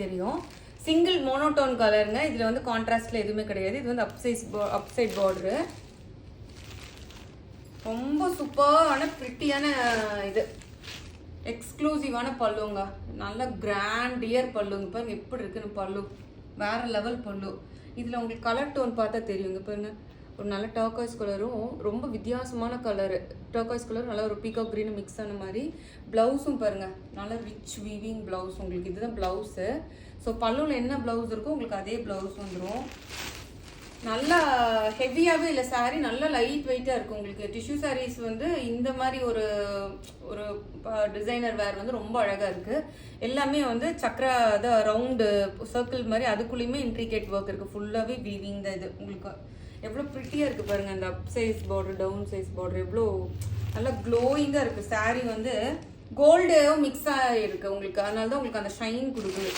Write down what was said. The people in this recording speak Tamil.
தெரியும். சிங்கிள் மோனோடோன் கலருங்க. இதுல வந்து கான்ட்ராஸ்ட்ல எதுவுமே கிடையாது. இது வந்து அப்சைட் பார்டரு. ரொம்ப சூப்பரான பிரிட்டியான இது எக்ஸ்க்ளூசிவான பல்லுங்க. நல்ல கிராண்டியர் பல்லுங்க. பாருங்க எப்படி இருக்குன்னு பல்லு, வேற லெவல் பல்லு. இதுல உங்களுக்கு கலர் டோன் பார்த்தா தெரியுங்க. பாருங்க ஒரு நல்ல டர்காய்ஸ் கலரும் ரொம்ப வித்தியாசமான கலரு. டர்காய்ஸ் கலர் நல்ல ஒரு பீகாக் கிரீன் மிக்ஸ் ஆன மாதிரி. ப்ளவுஸும் பாருங்க நல்ல ரிச் வீவிங் ப்ளவுஸ். உங்களுக்கு இதுதான் ப்ளவுஸு. ஸோ பல்லுவில் என்ன ப்ளவுஸ் இருக்கோ உங்களுக்கு அதே ப்ளவுஸ் வந்துடும். நல்லா ஹெவியாகவே இல்லை சாரீ, நல்லா லைட் வெயிட்டாக இருக்கும் உங்களுக்கு. டிஷ்யூ சாரீஸ் வந்து இந்த மாதிரி ஒரு ஒரு டிசைனர் வேர் வந்து ரொம்ப அழகாக இருக்குது. எல்லாமே வந்து சக்கரா அதான் ரவுண்டு சர்க்கிள் மாதிரி, அதுக்குள்ளேயுமே இன்ட்ரிகேட் ஒர்க் இருக்குது. ஃபுல்லாகவே வீவிங் தான் இது. உங்களுக்கு எவ்வளோ ப்ரிட்டியாக இருக்குது பாருங்கள். அந்த up size border down size border எவ்வளோ நல்லா க்ளோயிங்காக இருக்குது. சாரீ வந்து கோல்டு மிக்ஸ் ஆகிருக்கு உங்களுக்கு. அதனால தான் உங்களுக்கு அந்த ஷைன் கொடுக்குது.